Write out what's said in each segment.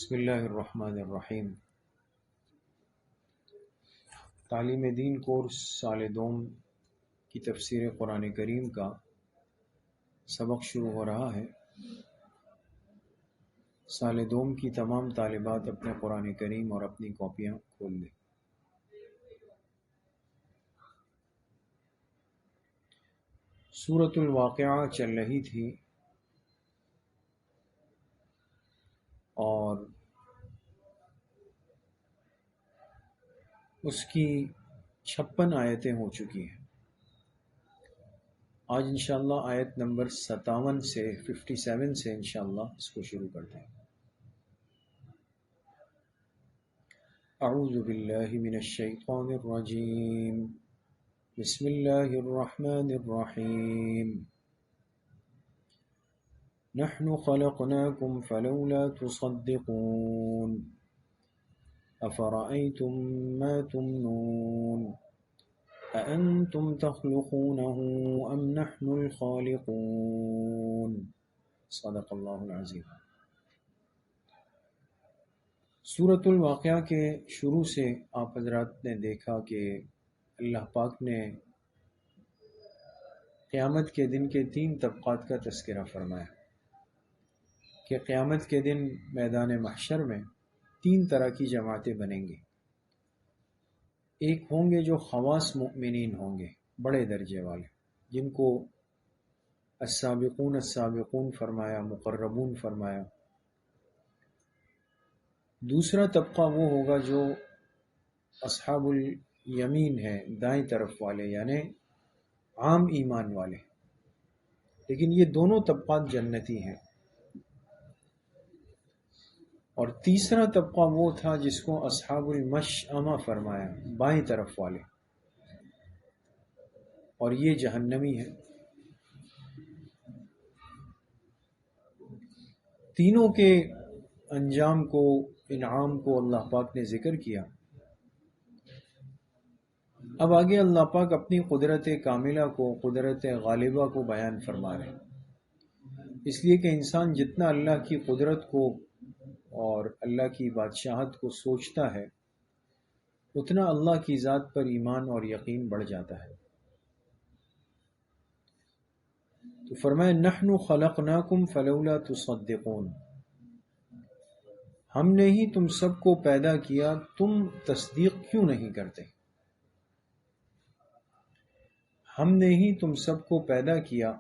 بسم اللہ الرحمن الرحیم۔ تعلیم دین کورس سال دوم کی تفسیر قرآن کریم کا سبق شروع ہو رہا ہے۔ سال دوم کی تمام طالبات اپنے قرآن کریم اور اپنی کاپیاں کھول لیں۔ سورۃ الواقعہ چل رہی تھی اور اس کی 56 آیتیں ہو چکی ہیں۔ آج انشاءاللہ آیت نمبر 57 سے انشاءاللہ اس کو شروع کرتے ہیں۔ اعوذ باللہ من الشیطان الرجیم، بسم اللہ الرحمن الرحیم۔ نحن خلقناکم فلولا تصدقون افرأیتم ما تمنون اانتم تخلقونه ام نحن الخالقون۔ صدق اللہ العظیم۔ سورۃ الواقعہ کے شروع سے آپ حضرات نے دیکھا کہ اللہ پاک نے قیامت کے دن کے 3 طبقات کا تذکرہ فرمایا کہ قیامت کے دن میدان محشر میں 3 طرح کی جماعتیں بنیں گی۔ ایک ہوں گے جو خواص مؤمنین ہوں گے، بڑے درجے والے، جن کو السابقون السابقون فرمایا، مقربون فرمایا۔ دوسرا طبقہ وہ ہوگا جو اصحاب الیمین ہے، دائیں طرف والے، یعنی عام ایمان والے، لیکن یہ دونوں طبقات جنتی ہیں۔ اور تیسرا طبقہ وہ تھا جس کو اصحاب المشأمہ فرمایا، بائیں طرف والے، اور یہ جہنمی ہے۔ تینوں کے انجام کو، انعام کو اللہ پاک نے ذکر کیا۔ اب آگے اللہ پاک اپنی قدرت کاملہ کو، قدرت غالبہ کو بیان فرما رہے ہیں، اس لیے کہ انسان جتنا اللہ کی قدرت کو اور اللہ کی بادشاہت کو سوچتا ہے، اتنا اللہ کی ذات پر ایمان اور یقین بڑھ جاتا ہے۔ تو فرمایا نحن خلقناکم فلولا تصدقون، ہم نے ہی تم سب کو پیدا کیا، تم تصدیق کیوں نہیں کرتے؟ ہم نے ہی تم سب کو پیدا کیا،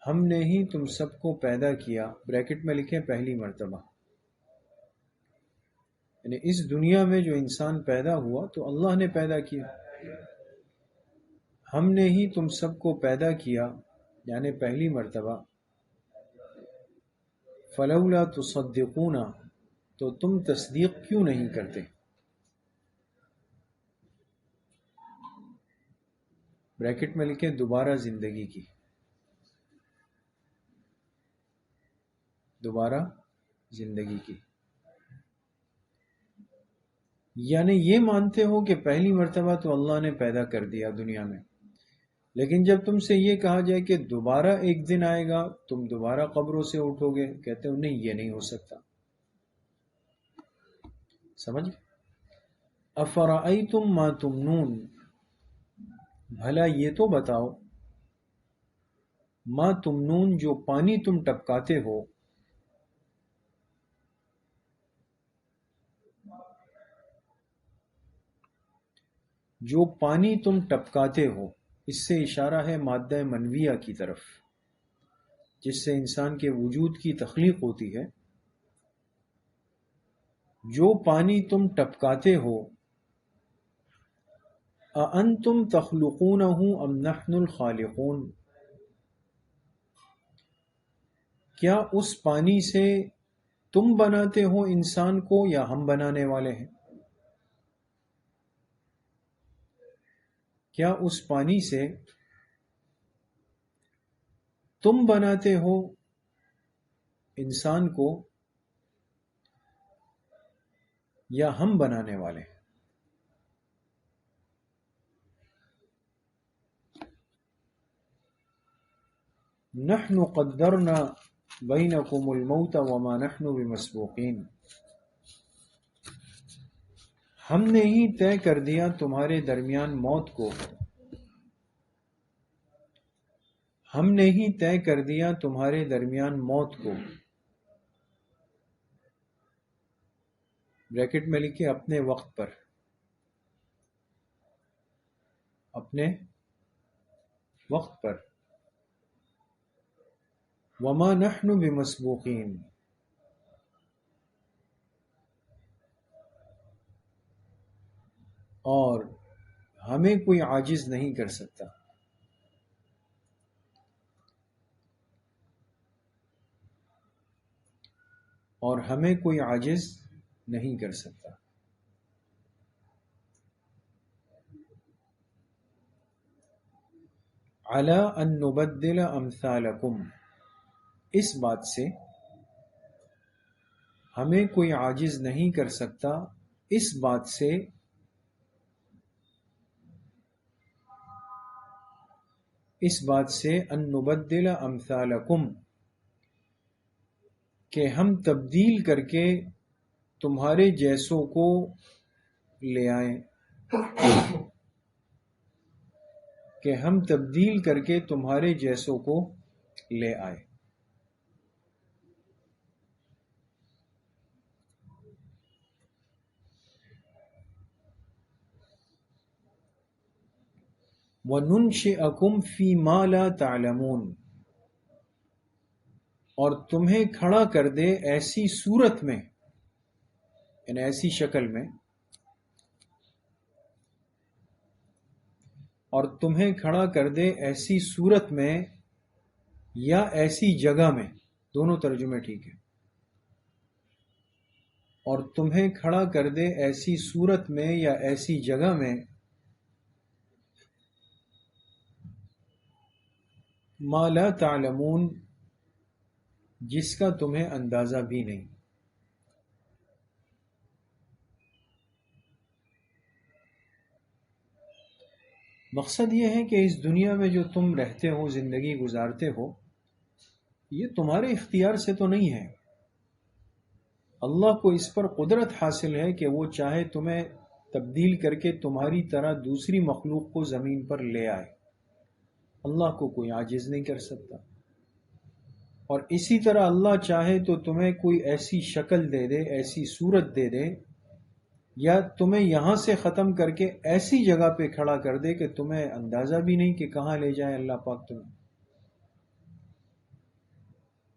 ہم نے ہی تم سب کو پیدا کیا، بریکٹ میں لکھیں پہلی مرتبہ، یعنی اس دنیا میں جو انسان پیدا ہوا تو اللہ نے پیدا کیا۔ ہم نے ہی تم سب کو پیدا کیا یعنی پہلی مرتبہ، فلولا تصدقون، تو تم تصدیق کیوں نہیں کرتے؟ بریکٹ میں لکھیں دوبارہ زندگی کی، دوبارہ زندگی کی، یعنی یہ مانتے ہو کہ پہلی مرتبہ تو اللہ نے پیدا کر دیا دنیا میں، لیکن جب تم سے یہ کہا جائے کہ دوبارہ ایک دن آئے گا، تم دوبارہ قبروں سے اٹھو گے، کہتے ہو نہیں، یہ نہیں ہو سکتا۔ سمجھ؟ افرأیتم ما تمنون، بھلا یہ تو بتاؤ، ما تمنون، جو پانی تم ٹپکاتے ہو، جو پانی تم ٹپکاتے ہو، اس سے اشارہ ہے مادہ منویہ کی طرف، جس سے انسان کے وجود کی تخلیق ہوتی ہے۔ جو پانی تم ٹپکاتے ہو، اَأَنْتُمْ تَخْلُقُونَهُ أَمْ نَحْنُ الْخَالِقُونَ، کیا اس پانی سے تم بناتے ہو انسان کو یا ہم بنانے والے ہیں؟ کیا اس پانی سے تم بناتے ہو انسان کو یا ہم بنانے والے ہیں؟ نحن قدرنا بینکم الموت وما نحن بمسبوقین، ہم نے ہی طے کر دیا تمہارے درمیان موت کو، ہم نے ہی طے کر دیا تمہارے درمیان موت کو، بریکٹ میں لکھے اپنے وقت پر، اپنے وقت پر، وما نحن بمسبوقین، اور ہمیں کوئی عاجز نہیں کر سکتا، اور ہمیں کوئی عاجز نہیں کر سکتا۔ علی ان نبدل امثالکم، اس بات سے ہمیں کوئی عاجز نہیں کر سکتا، اس بات سے ان نبدل امثالکم، کہ ہم تبدیل کر کے تمہارے جیسوں کو لے آئیں، کہ ہم تبدیل کر کے تمہارے جیسوں کو لے آئے۔ وَنُنشِئَكُمْ فِي مَا لَا تَعْلَمُونَ، اور تمہیں کھڑا کر دے ایسی صورت میں، یعنی ایسی شکل میں، اور تمہیں کھڑا کر دے ایسی صورت میں یا ایسی جگہ میں، دونوں ترجمے ٹھیک ہے، اور تمہیں کھڑا کر دے ایسی صورت میں یا ایسی جگہ میں، ما لا تعلمون، جس کا تمہیں اندازہ بھی نہیں۔ مقصد یہ ہے کہ اس دنیا میں جو تم رہتے ہو، زندگی گزارتے ہو، یہ تمہارے اختیار سے تو نہیں ہے، اللہ کو اس پر قدرت حاصل ہے کہ وہ چاہے تمہیں تبدیل کر کے تمہاری طرح دوسری مخلوق کو زمین پر لے آئے، اللہ کو کوئی عاجز نہیں کر سکتا۔ اور اسی طرح اللہ چاہے تو تمہیں کوئی ایسی شکل دے دے، ایسی صورت دے دے، یا تمہیں یہاں سے ختم کر کے ایسی جگہ پہ کھڑا کر دے کہ تمہیں اندازہ بھی نہیں کہ کہاں لے جائے اللہ پاک تمہیں۔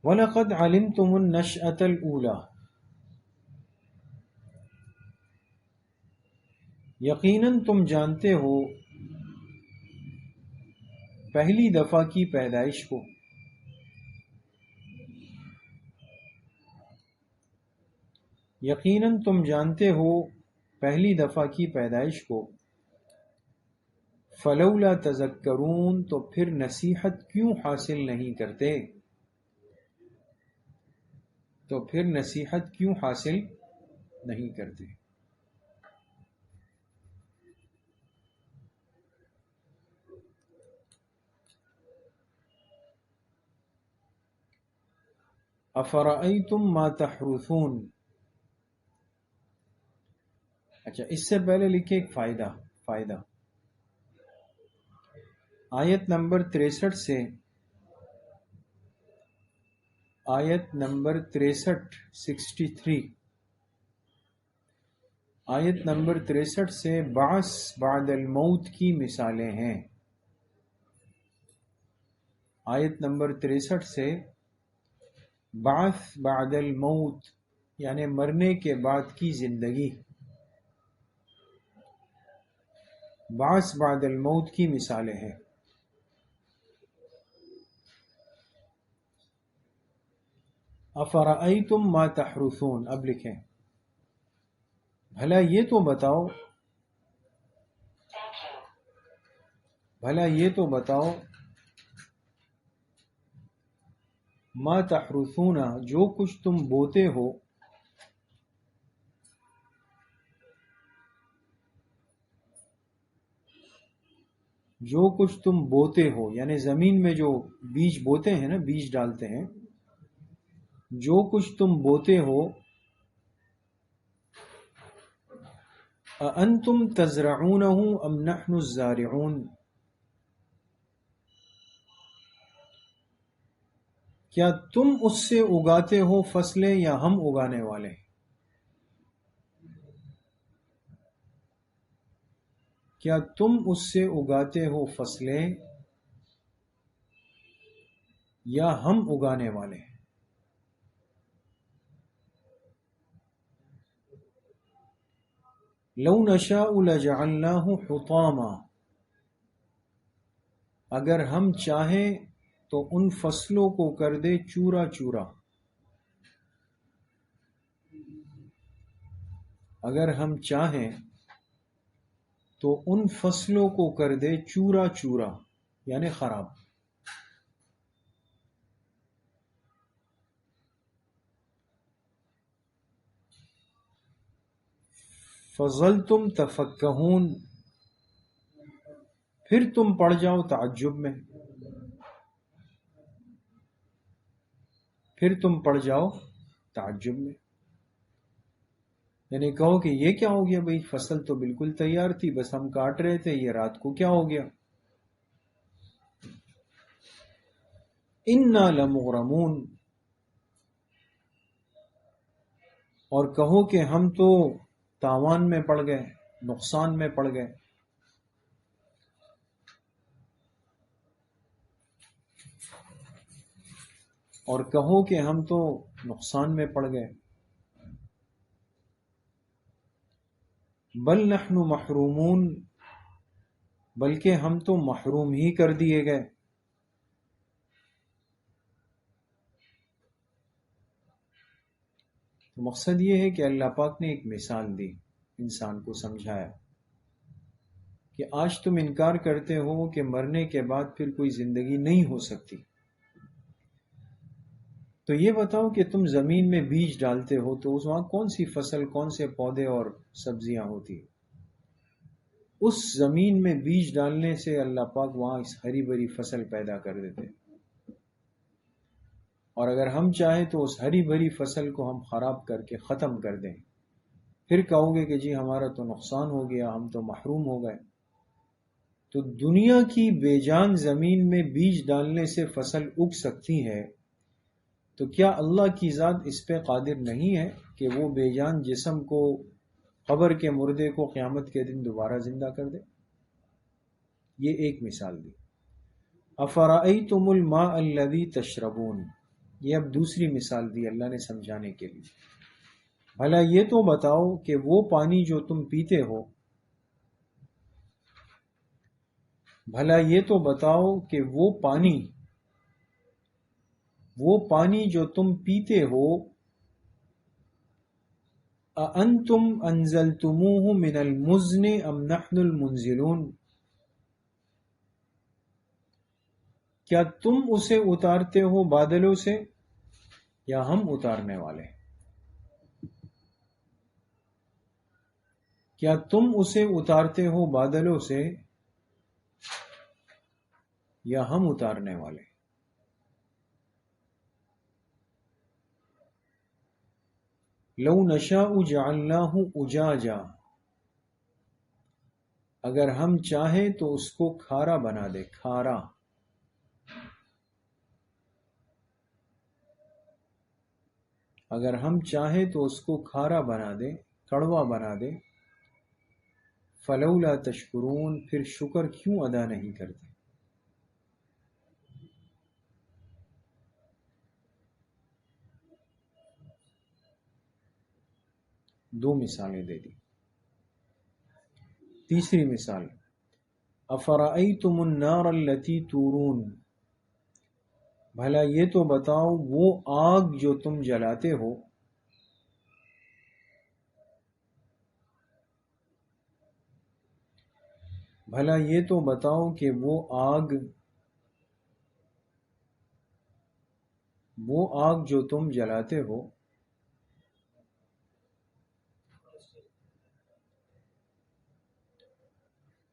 وَلَقَدْ عَلِمْتُمُ النَّشْأَةَ الْأُولَى، یقیناً تم جانتے ہو پہلی دفعہ کی پیدائش کو، یقیناً تم جانتے ہو پہلی دفعہ کی پیدائش کو، فلولا تذکرون، تو پھر نصیحت کیوں حاصل نہیں کرتے، تو پھر نصیحت کیوں حاصل نہیں کرتے۔ افرأیتم ما تحرثون، اچھا اس سے پہلے لکھے ایک فائدہ، آیت نمبر 63 سے، آیت نمبر 63 آیت نمبر 63 سے بعث بعد الموت کی مثالیں ہیں۔ آیت نمبر 63 سے بعث بعد الموت، یعنی مرنے کے بعد کی زندگی، بعث بعد الموت کی مثالیں ہیں۔ افرأیتم ما تحرثون، اب لکھیں بھلا یہ تو بتاؤ ما تحرثون، جو کچھ تم بوتے ہو، جو کچھ تم بوتے ہو، یعنی زمین میں جو بیج بوتے ہیں نا، بیج ڈالتے ہیں، جو کچھ تم بوتے ہو اَأَنتُمْ تَزْرَعُونَهُ أَمْ نَحْنُ الزَّارِعُونَ، کیا تم اس سے اگاتے ہو فصلیں یا ہم اگانے والے ہیں؟ کیا تم اس سے اگاتے ہو فصلیں یا ہم اگانے والے ہیں؟ لَوْ نَشَاءُ لَجَعَلْنَاهُ حُطَامًا، اگر ہم چاہیں تو ان فصلوں کو کر دے چورا چورا، اگر ہم چاہیں تو ان فصلوں کو کر دے چورا چورا یعنی خراب۔ فَظَلْتُمْ تَفَكَّهُونَ، پھر تم پڑ جاؤ تعجب میں، پھر تم پڑ جاؤ تعجب میں، یعنی کہو کہ یہ کیا ہو گیا بھئی، فصل تو بالکل تیار تھی، بس ہم کاٹ رہے تھے، یہ رات کو کیا ہو گیا؟ اِنَّا لَمُغْرَمُونَ، اور کہو کہ ہم تو تاوان میں پڑ گئے، نقصان میں پڑ گئے۔ اور کہو کہ ہم تو نقصان میں پڑ گئے۔ بل نحن محرومون، بلکہ ہم تو محروم ہی کر دیے گئے۔ تو مقصد یہ ہے کہ اللہ پاک نے ایک مثال دی، انسان کو سمجھایا کہ آج تم انکار کرتے ہو کہ مرنے کے بعد پھر کوئی زندگی نہیں ہو سکتی، تو یہ بتاؤ کہ تم زمین میں بیج ڈالتے ہو تو اس وہاں کون سی فصل، کون سے پودے اور سبزیاں ہوتی؟ اس زمین میں بیج ڈالنے سے اللہ پاک وہاں اس ہری بھری فصل پیدا کر دیتے، اور اگر ہم چاہیں تو اس ہری بھری فصل کو ہم خراب کر کے ختم کر دیں، پھر کہو گے کہ جی ہمارا تو نقصان ہو گیا، ہم تو محروم ہو گئے۔ تو دنیا کی بے جان زمین میں بیج ڈالنے سے فصل اگ سکتی ہے، تو کیا اللہ کی ذات اس پہ قادر نہیں ہے کہ وہ بے جان جسم کو، قبر کے مردے کو قیامت کے دن دوبارہ زندہ کر دے؟ یہ ایک مثال دی۔ افرأیتم الماء الذی تشربون، یہ اب دوسری مثال دی اللہ نے سمجھانے کے لیے۔ بھلا یہ تو بتاؤ کہ وہ پانی جو تم پیتے ہو، بھلا یہ تو بتاؤ کہ وہ پانی جو تم پیتے ہو، اَأَنتُمْ أَنزَلْتُمُوهُ مِنَ الْمُزْنِ أَمْ نَحْنُ الْمُنزِلُونَ، کیا تم اسے اتارتے ہو بادلوں سے یا ہم اتارنے والے؟ کیا تم اسے اتارتے ہو بادلوں سے یا ہم اتارنے والے؟ لو نشاء جعلناہ اجاجا، اگر ہم چاہیں تو اس کو کھارا بنا دے، کھارا۔ اگر ہم چاہیں تو اس کو کھارا بنا دے، کڑوا بنا دے۔ فلولا تشکرون، پھر شکر کیوں ادا نہیں کرتے؟ دو مثالیں دے دی۔ تیسری مثال، افرأیتم النار التي تورون، بھلا یہ تو بتاؤ وہ آگ جو تم جلاتے ہو، بھلا یہ تو بتاؤ کہ وہ آگ جو تم جلاتے ہو،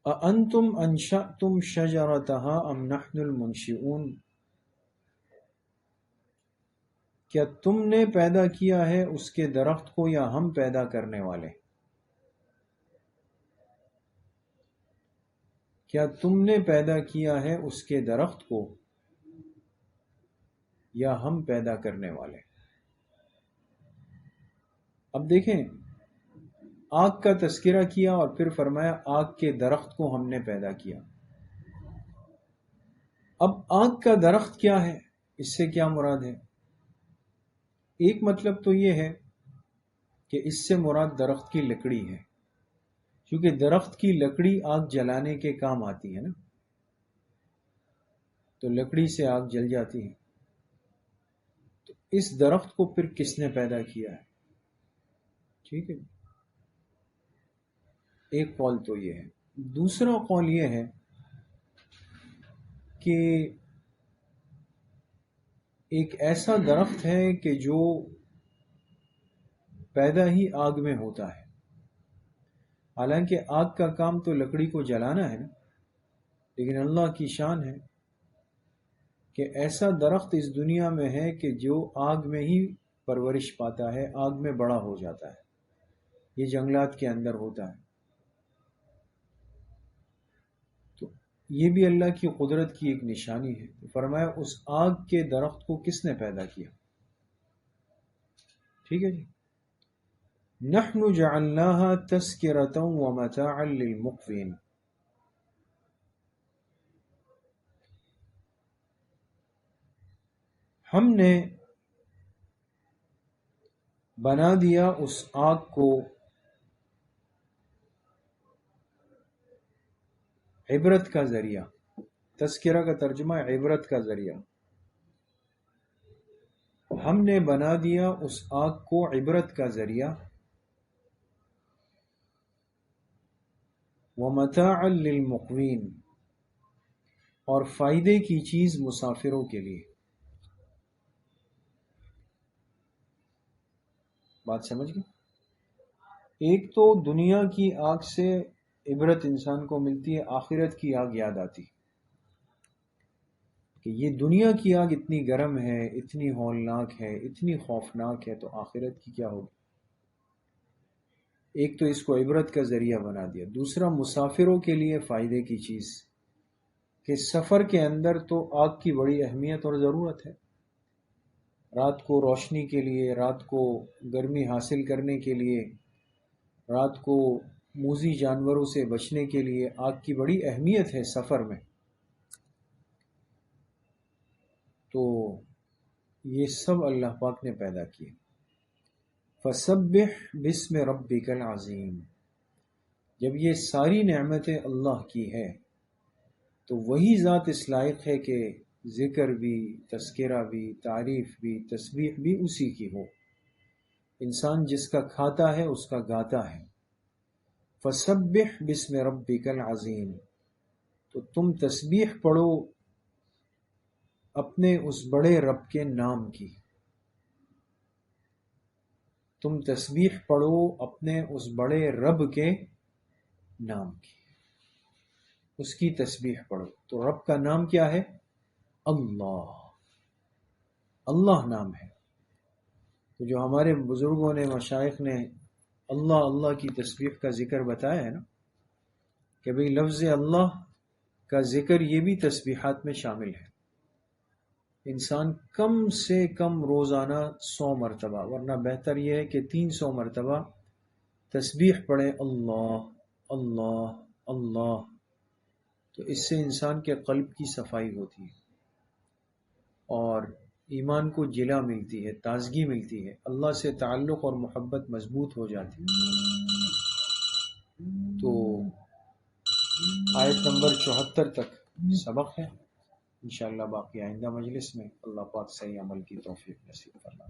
اَأَنتُمْ أَنشَأْتُمْ شَجَرَتَهَا أَمْ نَحْنُ الْمُنشِئُونَ، کیا تم نے پیدا کیا ہے اس کے درخت کو یا ہم پیدا کرنے والے؟ کیا تم نے پیدا کیا ہے اس کے درخت کو یا ہم پیدا کرنے والے؟ اب دیکھیں، آگ کا تذکرہ کیا اور پھر فرمایا آگ کے درخت کو ہم نے پیدا کیا۔ اب آگ کا درخت کیا ہے، اس سے کیا مراد ہے؟ ایک مطلب تو یہ ہے کہ اس سے مراد درخت کی لکڑی ہے، کیونکہ درخت کی لکڑی آگ جلانے کے کام آتی ہے نا، تو لکڑی سے آگ جل جاتی ہے۔ تو اس درخت کو پھر کس نے پیدا کیا ہے؟ ٹھیک ہے، ایک قول تو یہ ہے۔ دوسرا قول یہ ہے کہ ایک ایسا درخت ہے کہ جو پیدا ہی آگ میں ہوتا ہے، حالانکہ آگ کا کام تو لکڑی کو جلانا ہے نا، لیکن اللہ کی شان ہے کہ ایسا درخت اس دنیا میں ہے کہ جو آگ میں ہی پرورش پاتا ہے، آگ میں بڑا ہو جاتا ہے، یہ جنگلات کے اندر ہوتا ہے۔ تو یہ بھی اللہ کی قدرت کی ایک نشانی ہے۔ تو فرمایا اس آگ کے درخت کو کس نے پیدا کیا؟ ٹھیک ہے جی، نحن جعلناها تذکرة ومتاعا للمقوین۔ ہم نے بنا دیا اس آگ کو عبرت کا ذریعہ۔ تذکرہ کا ترجمہ ہے عبرت کا ذریعہ۔ ہم نے بنا دیا اس آگ کو عبرت کا ذریعہ، ومتاعا للمقوین، اور فائدے کی چیز مسافروں کے لیے۔ بات سمجھ گئے؟ ایک تو دنیا کی آگ سے عبرت انسان کو ملتی ہے، آخرت کی آگ یاد آتی کہ یہ دنیا کی آگ اتنی گرم ہے، اتنی ہولناک ہے، اتنی خوفناک ہے، تو آخرت کی کیا ہوگی؟ ایک تو اس کو عبرت کا ذریعہ بنا دیا، دوسرا مسافروں کے لیے فائدے کی چیز، کہ سفر کے اندر تو آگ کی بڑی اہمیت اور ضرورت ہے۔ رات کو روشنی کے لیے، رات کو گرمی حاصل کرنے کے لیے، رات کو موذی جانوروں سے بچنے کے لیے آگ کی بڑی اہمیت ہے سفر میں۔ تو یہ سب اللہ پاک نے پیدا کیے۔ فسبح بسم ربک العظیم، جب یہ ساری نعمتیں اللہ کی ہے تو وہی ذات اس لائق ہے کہ ذکر بھی، تذکرہ بھی، تعریف بھی، تسبیح بھی اسی کی ہو۔ انسان جس کا کھاتا ہے اس کا گاتا ہے۔ فسبح بسم ربک العظیم، تو تم تسبیح پڑھو اپنے اس بڑے رب کے نام کی، تم تسبیح پڑھو اپنے اس بڑے رب کے نام کی، اس کی تسبیح پڑھو۔ تو رب کا نام کیا ہے؟ اللہ، اللہ نام ہے۔ تو جو ہمارے بزرگوں نے، مشائخ نے اللہ اللہ کی تسبیح کا ذکر بتایا ہے نا، کہ بھئی لفظ اللہ کا ذکر یہ بھی تسبیحات میں شامل ہے۔ انسان کم سے کم روزانہ 100 مرتبہ، ورنہ بہتر یہ ہے کہ 300 مرتبہ تسبیح پڑھے، اللہ اللہ اللہ۔ تو اس سے انسان کے قلب کی صفائی ہوتی ہے اور ایمان کو جلا ملتی ہے، تازگی ملتی ہے، اللہ سے تعلق اور محبت مضبوط ہو جاتی ہے۔ تو آیت نمبر 74 تک سبق ہے، انشاءاللہ باقی آئندہ مجلس میں۔ اللہ پاک صحیح عمل کی توفیق نصیب فرمائے۔